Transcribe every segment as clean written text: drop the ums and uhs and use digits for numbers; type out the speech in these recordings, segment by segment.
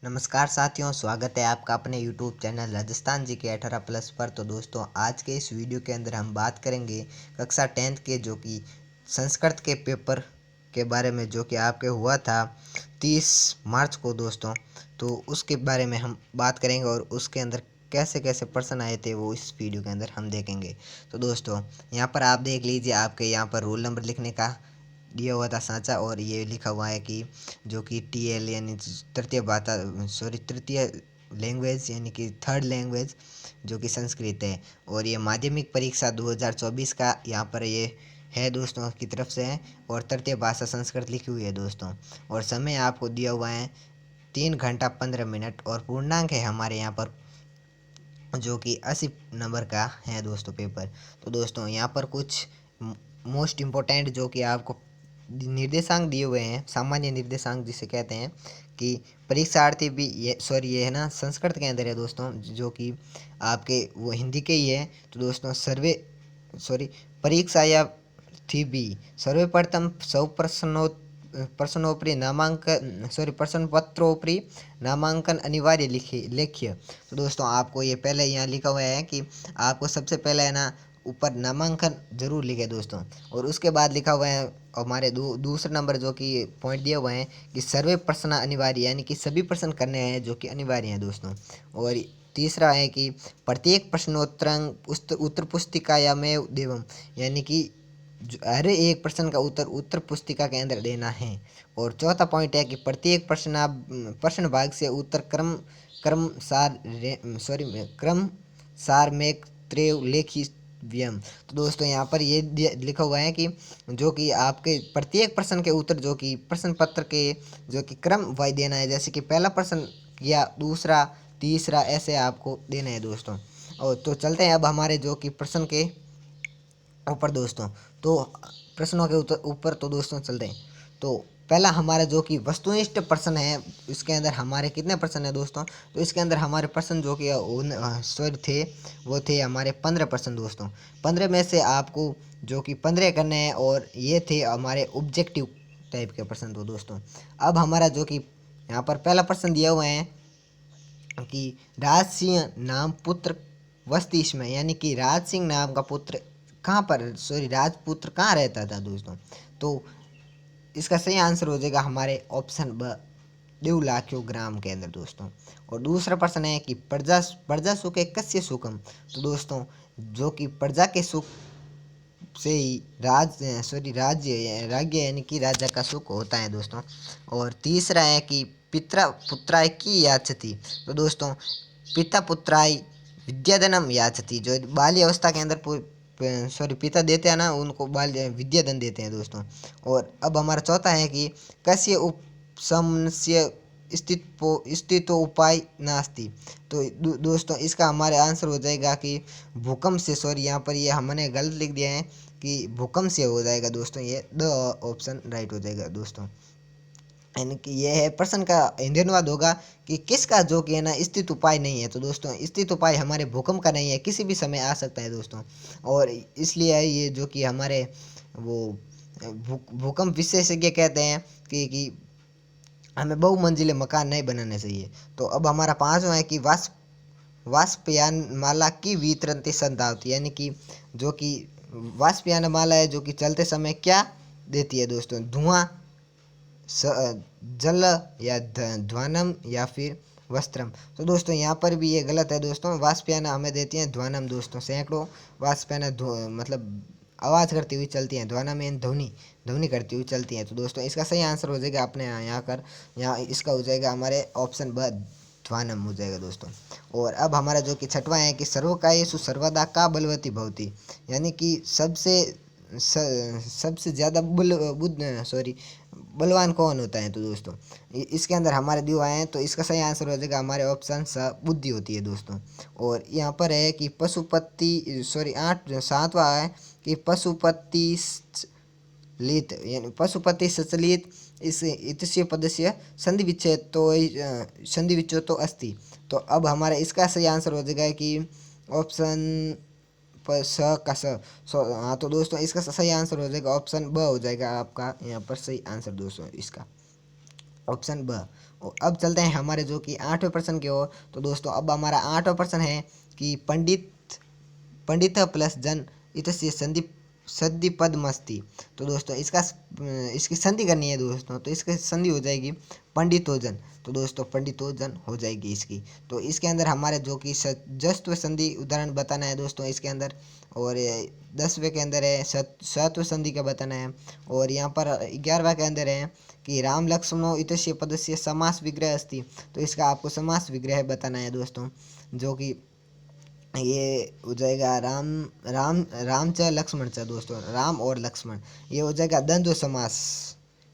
नमस्कार साथियों, स्वागत है आपका अपने यूट्यूब चैनल राजस्थान जी के 18+ पर। तो दोस्तों, आज के इस वीडियो के अंदर हम बात करेंगे कक्षा 10th के जो कि संस्कृत के पेपर के बारे में, जो कि आपके हुआ था 30 मार्च को दोस्तों। तो उसके बारे में हम बात करेंगे और उसके अंदर कैसे कैसे प्रश्न आए थे वो इस वीडियो के अंदर हम देखेंगे। तो दोस्तों, यहाँ पर आप देख लीजिए, आपके यहाँ पर रोल नंबर लिखने का दिया हुआ था सांचा, और ये लिखा हुआ है कि जो कि TL यानी तृतीय लैंग्वेज यानी कि थर्ड लैंग्वेज जो कि संस्कृत है। और ये माध्यमिक परीक्षा 2024 का यहाँ पर ये है दोस्तों की तरफ से है, और तृतीय भाषा संस्कृत लिखी हुई है दोस्तों। और समय आपको दिया हुआ है 3 घंटा 15 मिनट, और पूर्णांक है हमारे यहाँ पर जो कि 80 नंबर का है दोस्तों पेपर। तो दोस्तों, यहाँ पर कुछ मोस्ट इम्पोर्टेंट जो कि आपको निर्देशांक दिए हुए हैं, सामान्य निर्देशांक जिसे कहते हैं, कि परीक्षार्थी भी ये है ना संस्कृत के अंदर है दोस्तों, जो कि आपके वो हिंदी के ही है। तो दोस्तों, परीक्षा थी भी सर्वप्रथम सौ प्रश्नोपरि नामांकन प्रश्न पत्रोपरि नामांकन अनिवार्य लेख्य। तो दोस्तों, आपको ये पहले यहाँ लिखा हुआ है कि आपको सबसे पहले है ना ऊपर नामांकन जरूर लिखे दोस्तों। और उसके बाद लिखा हुआ है हमारे दूसरा नंबर जो कि पॉइंट दिया हुआ है कि सर्वे प्रश्न अनिवार्य, यानी कि सभी प्रश्न करने हैं जो कि अनिवार्य हैं दोस्तों। और तीसरा है कि प्रत्येक प्रश्नोत्तर उत्तर पुस्तिका में देवम, यानी कि हर एक प्रश्न का उत्तर उत्तर पुस्तिका के अंदर देना है। और चौथा पॉइंट है कि प्रत्येक प्रश्न भाग से उत्तर क्रम सार में त्रय लेखी व्यम। तो दोस्तों, यहाँ पर ये लिखा हुआ है कि जो कि आपके प्रत्येक प्रश्न के उत्तर जो कि प्रश्न पत्र के जो कि क्रम वाइज देना है, जैसे कि पहला प्रश्न या दूसरा तीसरा ऐसे आपको देना है दोस्तों। और तो चलते हैं अब हमारे जो कि प्रश्न के ऊपर दोस्तों। तो प्रश्नों के ऊपर तो दोस्तों चलते हैं। तो पहला हमारा जो कि वस्तुनिष्ठ प्रश्न है, इसके अंदर हमारे कितने प्रश्न है दोस्तों? तो इसके अंदर हमारे प्रश्न जो कि थे वो थे हमारे 15 प्रश्न दोस्तों। 15 में से आपको जो कि 15 करने हैं, और ये थे हमारे ऑब्जेक्टिव टाइप के प्रश्न। तो दोस्तों, अब हमारा जो कि यहाँ पर पहला प्रश्न दिया हुआ है कि राज सिंह नाम पुत्र वस्ती इसमें, यानी कि राज सिंह नाम का पुत्र कहाँ पर राजपुत्र कहाँ रहता था दोस्तों? तो इसका सही आंसर हो जाएगा हमारे ऑप्शन ब, देवलाख्यो ग्राम के अंदर दोस्तों। और दूसरा प्रश्न है कि प्रजा प्रजा सुखे कस्य सुखम। तो दोस्तों, जो कि प्रजा के सुख से ही राज्य यानी कि राजा का सुख होता है दोस्तों। और तीसरा है कि पिता पुत्राय की याचती। तो दोस्तों, पिता पुत्राय विद्याधनम याचती, जो बाल्य अवस्था के अंदर पिता देते हैं ना, उनको बाल्य विद्याधन देते हैं दोस्तों। और अब हमारा चौथा है कि कस्य उपशमस्य स्थितो उपाय नास्ति। तो दोस्तों, इसका हमारे आंसर हो जाएगा कि भूकंप से, यहाँ पर ये हमने गलत लिख दिया है कि भूकंप से हो जाएगा दोस्तों, ये द ऑप्शन राइट हो जाएगा दोस्तों। यानी कि ये है प्रश्न का हिंदी अनुवाद होगा कि किसका जो कि है ना स्थित उपाय नहीं है। तो दोस्तों, स्थित उपाय हमारे भूकंप का नहीं है, किसी भी समय आ सकता है दोस्तों। और इसलिए ये जो कि हमारे वो भूकंप विशेषज्ञ कहते हैं कि हमें बहुमंजिले मकान नहीं बनाने चाहिए। तो अब हमारा पांचवा है कि वाष्पयान माला की वितरणती संधावती, यानी कि जो कि वाष्पयान माला है जो कि चलते समय क्या देती है दोस्तों? धुआं, जल या ध्वनम या फिर वस्त्रम। तो दोस्तों, यहाँ पर भी ये गलत है दोस्तों। वाष्पयान हमें देती हैं ध्वनम दोस्तों। सैकड़ों वाष्पयान मतलब आवाज़ करती हुई चलती हैं, ध्वनम यानी ध्वनि ध्वनि करती हुई चलती हैं। तो दोस्तों, इसका सही आंसर हो जाएगा अपने यहाँ इसका हो जाएगा हमारे ऑप्शन ब, ध्वानम हो जाएगा दोस्तों। और अब हमारा जो कि छठवां है कि सर्वकायेषु सर्वदा का बलवती भवती, यानी कि सबसे ज़्यादा बलवान कौन होता है? तो दोस्तों, इसके अंदर हमारे दिए हुए हैं, तो इसका सही आंसर हो जाएगा हमारे ऑप्शन स, बुद्धि होती है दोस्तों। और यहाँ पर है कि सातवां है कि पशुपति सचलित इस इतस्य पदस्य संधि विच्छेदो अस्ति। तो अब हमारा इसका सही आंसर हो जाएगा कि ऑप्शन स का हाँ। तो दोस्तों, इसका सही आंसर हो जाएगा ऑप्शन ब हो जाएगा आपका यहाँ पर सही आंसर दोस्तों, इसका ऑप्शन ब। अब चलते हैं हमारे जो कि 8वें प्रश्न की ओर। तो दोस्तों अब हमारा 8वां प्रश्न है कि पंडित प्लस जन इतस्य संधि सद्धि पद मस्ती। तो दोस्तों इसकी संधि करनी है दोस्तों, तो इसकी संधि हो जाएगी पंडितोजन। तो दोस्तों पंडितोजन हो जाएगी इसकी। तो इसके अंदर हमारे जो कि जस्व संधि उदाहरण बताना है दोस्तों इसके अंदर, और 10वें के अंदर है सत्व संधि का बताना है, और यहाँ पर 11वां के अंदर है कि राम लक्ष्मणो इतस्य पदस्य समास विग्रह अस्ति। तो इसका आपको समास विग्रह बताना है दोस्तों, जो कि ये हो जाएगा राम राम राम च लक्ष्मण च। दोस्तों राम और लक्ष्मण ये हो जाएगा द्वंद्व समास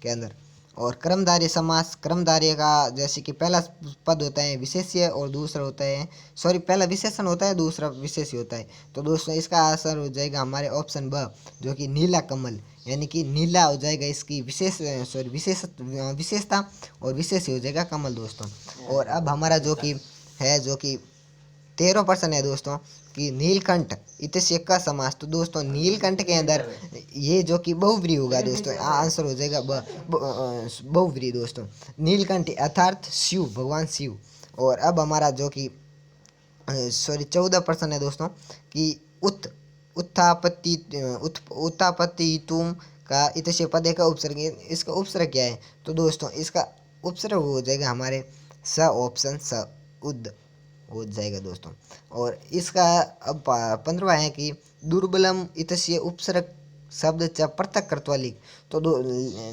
के अंदर। और कर्मधारय समास, कर्मधारय का जैसे कि पहला पद होता है विशेष्य और दूसरा होता है पहला विशेषण होता है, दूसरा विशेष्य होता है। तो दोस्तों इसका आंसर हो जाएगा हमारे ऑप्शन ब, जो कि नीला कमल, यानी कि नीला हो जाएगा इसकी विशेषता, और विशेष्य हो जाएगा कमल दोस्तों। और अब हमारा जो कि 13वां प्रश्न है दोस्तों कि नीलकंठ इत्स्य का समास। तो दोस्तों नीलकंठ के अंदर ये जो कि बहुव्रीहि होगा दोस्तों, आंसर हो जाएगा बहुव्रीहि दोस्तों। नीलकंठ अर्थात शिव, भगवान शिव। और अब हमारा जो कि 14वां प्रश्न है दोस्तों कि उत्थापति तुम का इत्स्य पदे का उपसर्ग, इसका उपसर्ग क्या है। तो दोस्तों इसका उपसर्ग हो जाएगा हमारे स, ऑप्शन स, उद हो जाएगा दोस्तों। और इसका अब 15वां है कि दुर्बलम इतस्य उपसर्ग शब्द च पृथक कृत्वा लिख। तो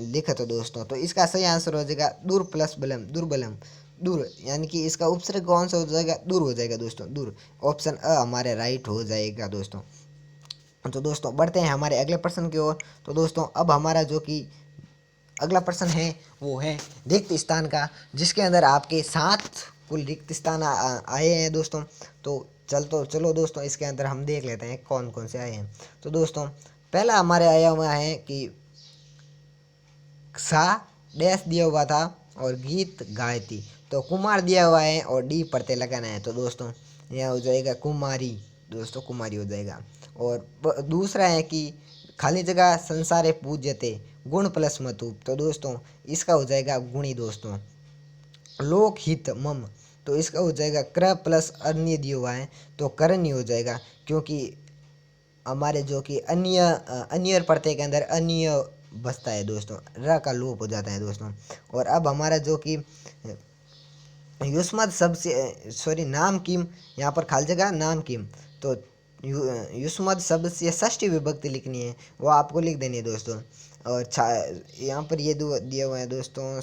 लिखा तो दोस्तों, तो इसका सही आंसर हो जाएगा दूर प्लस बलम, दुर्बलम, दूर, यानी कि इसका उपसर्ग कौन सा हो जाएगा, दूर हो जाएगा दोस्तों, दूर। ऑप्शन अ हमारे राइट हो जाएगा दोस्तों। तो दोस्तों बढ़ते हैं हमारे अगले प्रश्न की ओर। तो दोस्तों अब हमारा जो कि अगला प्रश्न है वो है रिक्त स्थान का, जिसके अंदर आपके 7 कुल रिक्त स्थान आए हैं दोस्तों। तो चलो दोस्तों इसके अंदर हम देख लेते हैं कौन कौन से आए हैं। तो दोस्तों पहला हमारे आया हुआ है कि सा डैश दिया हुआ था और गीत गायती। तो कुमार दिया हुआ है और डी प्रत्यय लगाना है। तो दोस्तों यह हो जाएगा कुमारी, दोस्तों कुमारी हो जाएगा। और दूसरा है कि खाली जगह संसारे पूज्यते गुण प्लस मतु। तो दोस्तों इसका हो जाएगा गुणी दोस्तों। लोकहित मम, तो इसका हो जाएगा क्र प्लस अन्य दिया हुआ है, तो करनी हो जाएगा, क्योंकि हमारे जो कि अन्य प्रत्यय के अंदर अन्य बसता है दोस्तों, र का लोप हो जाता है दोस्तों। और अब हमारा जो कि युष्मद शब्द से नाम किम, यहाँ पर खाली जगह नाम किम। तो युष्मद शब्द से षष्ठी विभक्ति लिखनी है, वो आपको लिख देनी है दोस्तों। और यहाँ पर ये दिया हुआ है दोस्तों,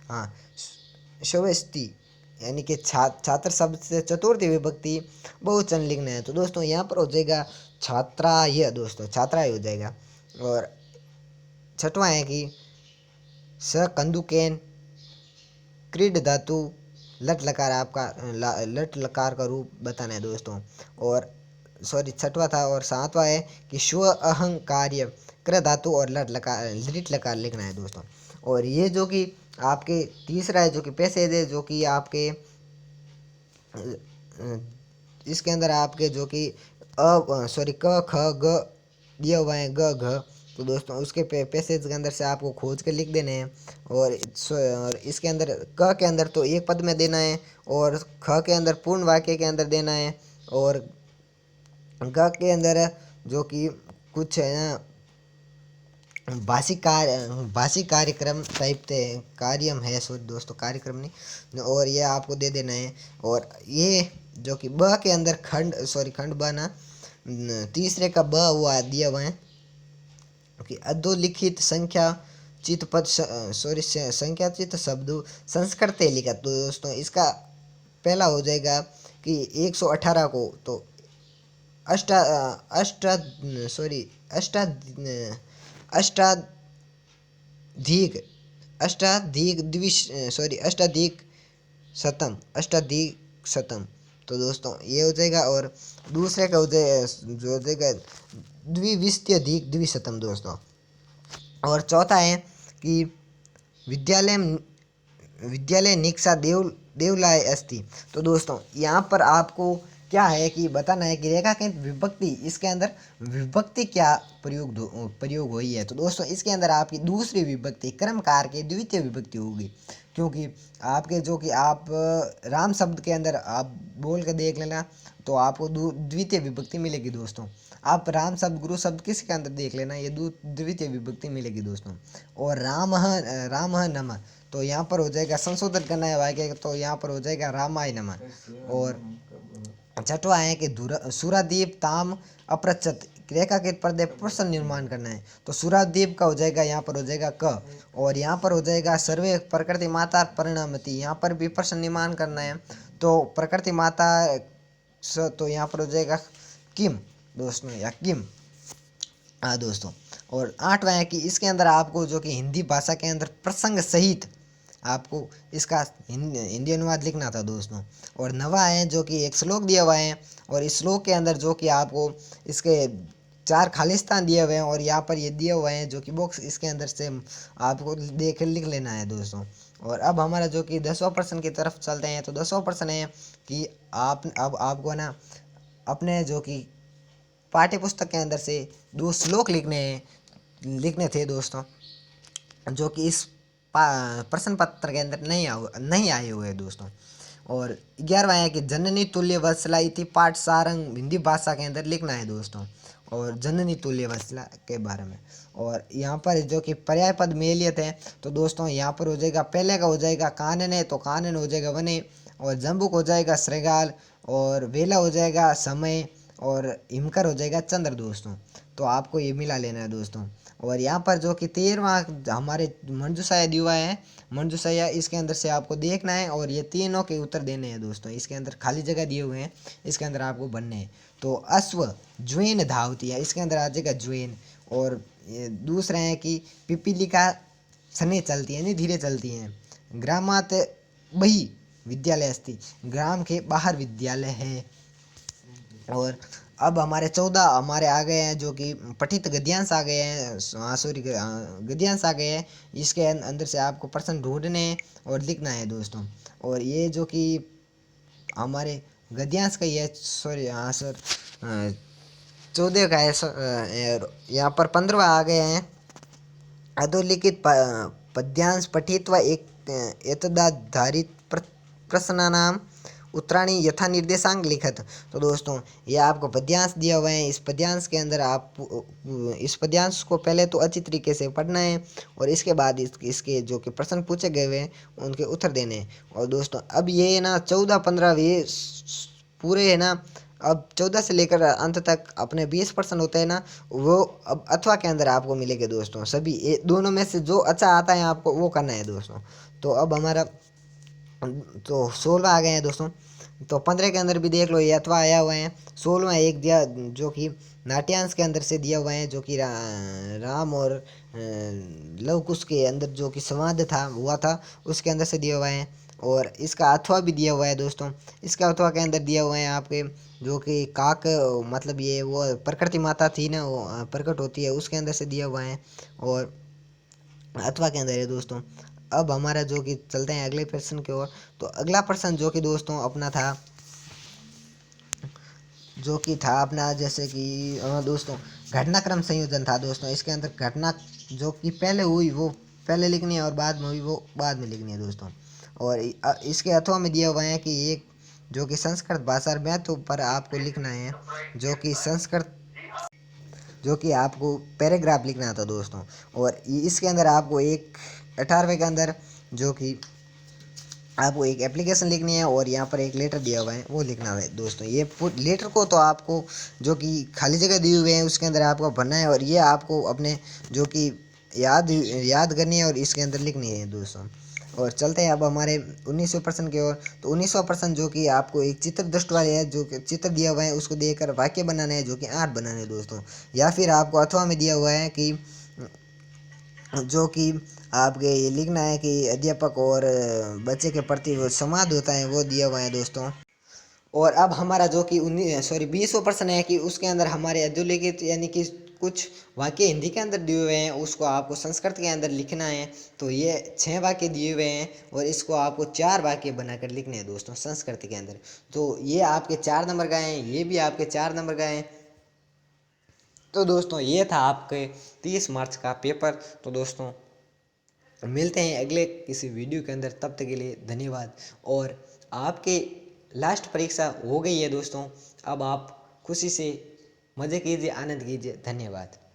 हाँ शवस्ती, यानी कि छात्र शब्द से चतुर्थी विभक्ति बहुवचन लिखना है। तो दोस्तों यहाँ पर हो जाएगा छात्राय, दोस्तों छात्राय हो जाएगा। और छठवां है कि स कंदुकेन क्रीड धातु लट लकार, आपका लट लकार का रूप बताना है दोस्तों। और छठवां था। और सातवां है कि स्व अहंकार्य क्र धातु और लिट लकार लिखना है दोस्तों। और ये जो कि आपके तीसरा है जो कि पैसेज है, जो कि आपके इसके अंदर आपके जो कि क ख ग दिया हुआ है, ग घ। तो दोस्तों उसके पैसेज के अंदर से आपको खोज के लिख देने हैं। और इसके अंदर क के अंदर तो एक पद में देना है, और ख के अंदर पूर्ण वाक्य के अंदर देना है, और ग के अंदर जो कि कुछ है ना भाषिक कार्यक्रम टाइप कार्यम है, दोस्तों कार्यक्रम नहीं, और ये आपको दे देना है। और ये जो कि ब के अंदर खंड ब ना, तीसरे का ब हुआ दिया हुआ है कि अधोलिखित संख्या चित पद संख्या चित शब्द संस्कृत लिखा। तो दोस्तों इसका पहला हो जाएगा कि 118 को तो अष्टा अष्टा अष्टा अष्टाधिक अष्टाधिक शतम। तो दोस्तों ये हो जाएगा। और दूसरे का जो हो जाएगा द्विविंशत्यधिक द्विशतम दोस्तों। और चौथा है कि विद्यालय निक्षा देवलाय अस्ति। तो दोस्तों यहाँ पर आपको क्या है कि बताना है कि रेखांकित विभक्ति, इसके अंदर विभक्ति क्या प्रयोग हुई है। तो दोस्तों इसके अंदर आपकी दूसरी विभक्ति क्रमकार के द्वितीय विभक्ति होगी, क्योंकि आपके जो कि आप राम शब्द के अंदर आप बोल के देख लेना तो आपको द्वितीय विभक्ति मिलेगी दोस्तों। आप राम शब्द गुरु शब्द किसके अंदर देख लेना, ये द्वितीय विभक्ति मिलेगी दोस्तों। और राम नमः, तो यहाँ पर हो जाएगा संशोधन करना है वाक्य, तो यहाँ पर हो जाएगा रामाय नमः। और छठवा है कि सूरादीप ताम अप्रचत, रेखाकृत पर्दे प्रश्न निर्माण करना है, तो सूरादीप का हो जाएगा यहाँ पर हो जाएगा क। और यहाँ पर हो जाएगा सर्वे प्रकृति माता परिणामती, यहाँ पर भी प्रश्न निर्माण करना है, तो प्रकृति माता तो यहाँ पर हो जाएगा किम दोस्तों, या किम। हाँ दोस्तों। और आठवां है कि इसके अंदर आपको जो कि हिंदी भाषा के अंदर प्रसंग सहित आपको इसका हिंदी अनुवाद लिखना था दोस्तों। और नवा है जो कि एक श्लोक दिया हुआ है, और इस श्लोक के अंदर जो कि आपको इसके 4 खालिस्तान दिए हुए हैं, और यहाँ पर ये दिए हुए हैं जो कि बॉक्स, इसके अंदर से आपको देख लिख लेना है दोस्तों। और अब हमारा जो कि 10वां प्रश्न की तरफ चलते हैं, तो 10वां प्रश्न है कि अब आपको ना अपने जो कि पाठ्य पुस्तक के अंदर से 2 श्लोक लिखने थे दोस्तों, जो कि इस प्रश्न पत्र के अंदर नहीं आए हुए दोस्तों। और 11वां है कि जननी तुल्य वत्सला इति पाठ सारंग हिंदी भाषा के अंदर लिखना है दोस्तों, और जननी तुल्य वत्सला के बारे में। और यहाँ पर जो कि पर्याय पद मेलियत है, तो दोस्तों यहाँ पर हो जाएगा, पहले का हो जाएगा कानने, तो कानन हो जाएगा वने, और जम्बुक हो जाएगा श्रृगाल, और वेला हो जाएगा समय, और हिमकर हो जाएगा चंद्र दोस्तों। तो आपको ये मिला लेना है दोस्तों। और यहाँ पर जो कि 13वां हमारे मंजूषाया दिया है, मंजूषाया, इसके अंदर से आपको देखना है, और ये तीनों के उत्तर देने हैं दोस्तों। इसके अंदर खाली जगह दिए हुए हैं, इसके अंदर आपको बनने हैं। तो अश्व ज्वेन धावती है, इसके अंदर आ जाएगा ज्वेन। और दूसरा है कि पिपीलिका सने चलती है, यानी धीरे चलती हैं। ग्रामात बही विद्यालय अस्ति, ग्राम के बाहर विद्यालय है। और अब हमारे 14 हमारे आ गए हैं जो कि पठित गद्यांश आ गए हैं, सॉरी गद्यांश आ गए हैं। इसके अंदर से आपको प्रश्न ढूंढने और लिखना है दोस्तों। और ये जो कि हमारे गद्यांश का ही है, सॉरी हाँ सर 14 का है यहाँ पर 15वां आ गए हैं। अधोलिखित पद्यांश पठित व एक एतदाधारित प्रश्नानाम उत्तराणी यथा निर्देशांक लिखत। तो दोस्तों ये आपको पद्यांश दिया हुआ है, इस पद्यांश के अंदर आप इस पद्यांश को पहले तो अच्छी तरीके से पढ़ना है, और इसके बाद इसके जो कि प्रश्न पूछे गए हुए हैं उनके उत्तर देने हैं। और दोस्तों अब ये ना 14 15 ये पूरे है ना, अब 14 से लेकर अंत तक अपने 20% होते हैं ना, वो अब अथवा के अंदर आपको मिलेंगे दोस्तों। सभी दोनों में से जो अच्छा आता है आपको वो करना है दोस्तों। तो अब हमारा तो 16 आ गए हैं दोस्तों। तो 15 के अंदर भी देख लो, ये अथवा आया हुआ है। 16वां एक दिया जो कि नाट्यांश के अंदर से दिया हुआ है, जो कि राम और लव कुश के अंदर जो कि संवाद था हुआ था, उसके अंदर से दिया हुआ है। और इसका अथवा भी दिया हुआ है दोस्तों। इसका अथवा के अंदर दिया हुआ है आपके जो कि काक, मतलब ये वो प्रकृति माता थी ना, वो प्रकट होती है, उसके अंदर से दिया हुआ है, और अथवा के अंदर है दोस्तों। अब हमारा जो कि चलते हैं अगले प्रश्न की ओर। तो अगला प्रश्न जो कि दोस्तों अपना था, जो कि था अपना जैसे कि दोस्तों घटनाक्रम संयोजन था दोस्तों। इसके अंदर घटना जो कि पहले हुई वो पहले लिखनी है, और बाद में हुई वो बाद में लिखनी है दोस्तों। और इसके अथवा में दिया हुआ है कि एक जो कि संस्कृत भाषा और महत्व पर आपको लिखना है, जो कि संस्कृत जो कि आपको पैराग्राफ लिखना था दोस्तों। और इसके अंदर आपको एक 18वें के अंदर जो कि आपको एक एप्लीकेशन लिखनी है, और यहाँ पर एक लेटर दिया हुआ है वो लिखना है दोस्तों। ये लेटर को तो आपको जो कि खाली जगह दी हुई है उसके अंदर आपको भरना है, और ये आपको अपने जो कि याद करनी है, और इसके अंदर लिखनी है दोस्तों। और चलते हैं अब हमारे 19वें प्रश्न की ओर। तो 19वां प्रश्न जो कि आपको एक चित्र दृष्टि वाले है, जो कि चित्र दिया हुआ है उसको देखकर वाक्य बनाना है, जो कि 8 बनाने हैं दोस्तों। या फिर आपको अथवा में दिया हुआ है कि जो कि आपके ये लिखना है कि अध्यापक और बच्चे के प्रति वो संवाद होता है, वो दिया हुआ है दोस्तों। और अब हमारा जो कि 20वां प्रश्न है कि उसके अंदर हमारे अधोलिखित यानी कि कुछ वाक्य हिंदी के अंदर दिए हुए हैं, उसको आपको संस्कृत के अंदर लिखना है। तो ये 6 वाक्य दिए हुए हैं, और इसको आपको 4 वाक्य बनाकर लिखने हैं दोस्तों संस्कृत के अंदर। तो ये आपके 4 नंबर का है, ये भी आपके 4 नंबर का है। तो दोस्तों ये था आपके 30 मार्च का पेपर। तो दोस्तों मिलते हैं अगले किसी वीडियो के अंदर, तब तक के लिए धन्यवाद। और आपके लास्ट परीक्षा हो गई है दोस्तों, अब आप खुशी से मज़े कीजिए, आनंद कीजिए। धन्यवाद।